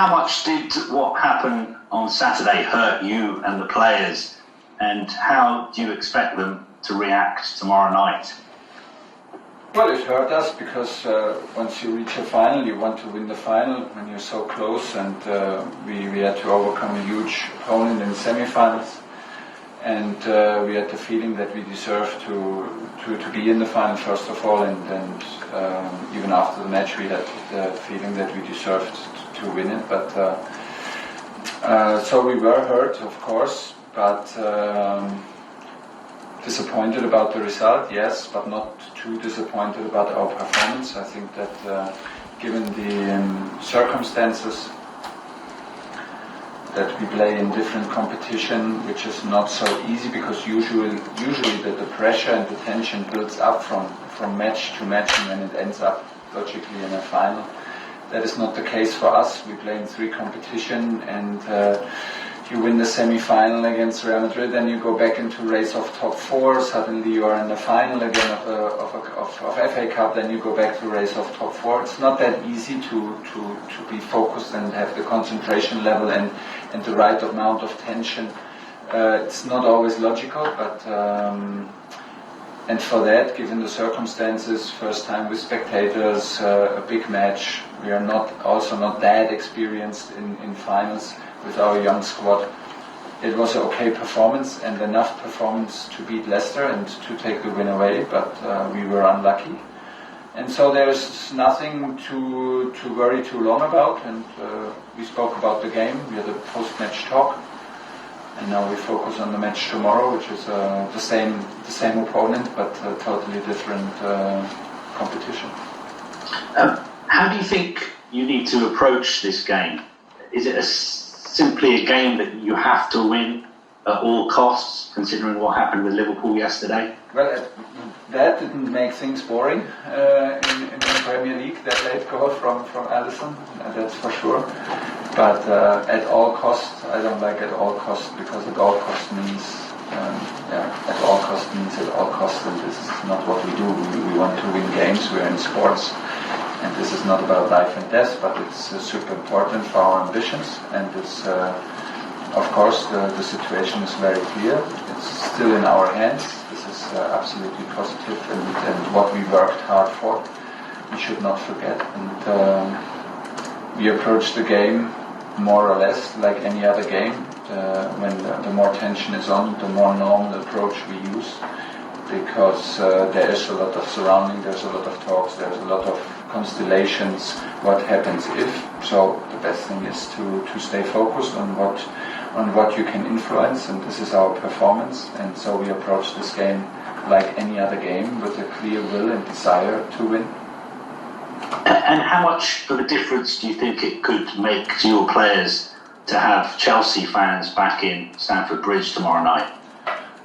how much did what happened on Saturday hurt you and the players, and how do you expect them to react tomorrow night? Well, it hurt us because once you reach a final, you want to win the final when you're so close, and we had to overcome a huge opponent in the semi-finals, and we had the feeling that we deserved to be in the final first of all, and even after the match we had the feeling that we deserved to win it, but so we were hurt, of course, but disappointed about the result, yes, but not too disappointed about our performance. I think that given the circumstances that we play in different competition, which is not so easy because usually the pressure and the tension builds up from match to match, and then it ends up logically in a final. That is not the case for us. We play in 3 competition, and you win the semi-final against Real Madrid, then you go back into race of top 4, suddenly you are in the final again of FA Cup, then you go back to race of top 4. It's not that easy to be focused and have the concentration level and the right amount of tension. It's not always logical, but and for that, given the circumstances, first time with spectators, a big match, we are also not that experienced in finals with our young squad. It was an okay performance and enough performance to beat Leicester and to take the win away, but we were unlucky. And so there's nothing to worry too long about, and we spoke about the game, we had a post-match talk, and now we focus on the match tomorrow, which is the same opponent, but a totally different competition. How do you think you need to approach this game? Is it simply a game that you have to win at all costs, considering what happened with Liverpool yesterday? Well, that didn't make things boring in the Premier League, that late goal from Alisson, that's for sure. But at all costs, I don't like at all costs, because at all costs means at all costs means at all costs, and this is not what we do. We want to win games, we're in sports, and this is not about life and death, but it's super important for our ambitions, and it's of course the situation is very clear. It's still in our hands. This is absolutely positive, and what we worked hard for, we should not forget. And we approach the game more or less like any other game. When the more tension is on, the more normal approach we use, because there is a lot of surrounding, there's a lot of talks, there's a lot of constellations, what happens if. So the best thing is to stay focused on what you can influence, and this is our performance. And so we approach this game like any other game, with a clear will and desire to win. And how much of a difference do you think it could make to your players to have Chelsea fans back in Stanford Bridge tomorrow night?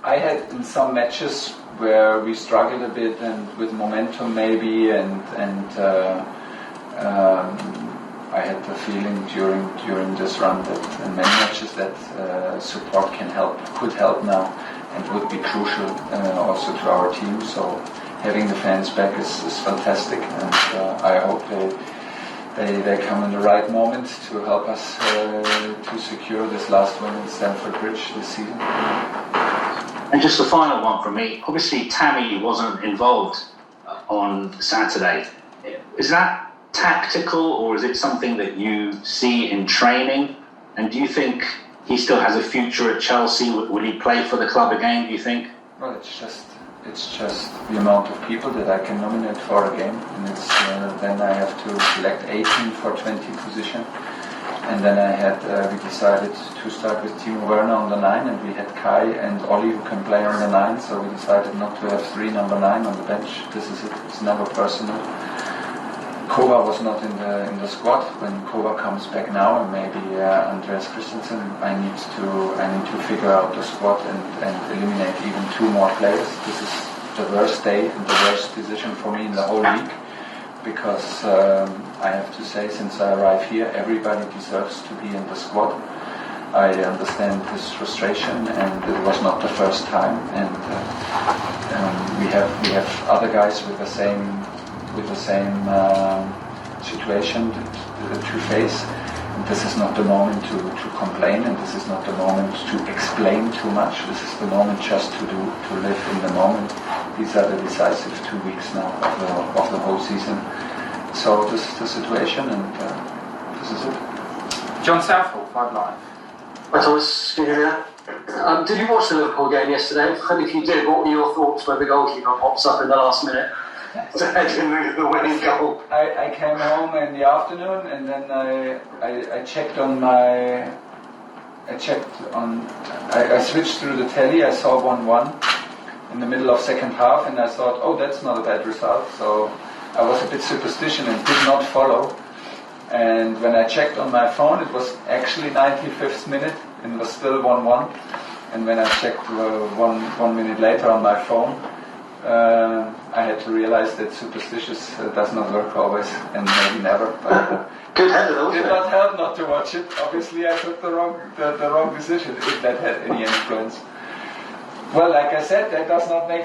I had in some matches where we struggled a bit and with momentum maybe, and I had the feeling during this run that in many matches that support could help now, and would be crucial also to our team. So having the fans back is fantastic, and I hope they come in the right moment to help us to secure this last win in Stanford Bridge this season. And just the final one from me. Obviously, Tammy wasn't involved on Saturday. Is that tactical, or is it something that you see in training? And do you think he still has a future at Chelsea? Will he play for the club again, do you think? Well, it's just the amount of people that I can nominate for a game, and it's then I have to select 18 for 20 position. And then we decided to start with Timo Werner on the 9, and we had Kai and Oli who can play on the 9, so we decided not to have 3 number 9 on the bench. This is it, it's never personal. Kova was not in the squad. When Kova comes back now, and maybe Andreas Christensen, I need to figure out the squad and eliminate even 2 more players. This is the worst day and the worst decision for me in the whole league, because I have to say, since I arrived here, everybody deserves to be in the squad. I understand his frustration, and it was not the first time. And we have other guys with the same situation to face. this is not the moment to complain, and this is not the moment to explain too much. This is the moment just to live in the moment. These are the decisive 2 weeks now of the whole season. So this is the situation, and this is it. John Southall, 5 Live. Hi Thomas, can you hear me now? Did you watch the Liverpool game yesterday? And if you did, what were your thoughts when the goalkeeper pops up in the last minute to head in the winning goal? I came home in the afternoon, and then I checked on my. I switched through the telly. I saw 1-1 in the middle of second half, and I thought, oh, that's not a bad result. So I was a bit superstitious and did not follow. And when I checked on my phone, it was actually 95th minute, and it was still 1-1. And when I checked 1 minute later on my phone, I had to realize that superstitious does not work always, and maybe never. But Good header, though, did wasn't not it? help not to watch it. Obviously, I took the wrong decision, if that had any influence. Well, like I said, that does not make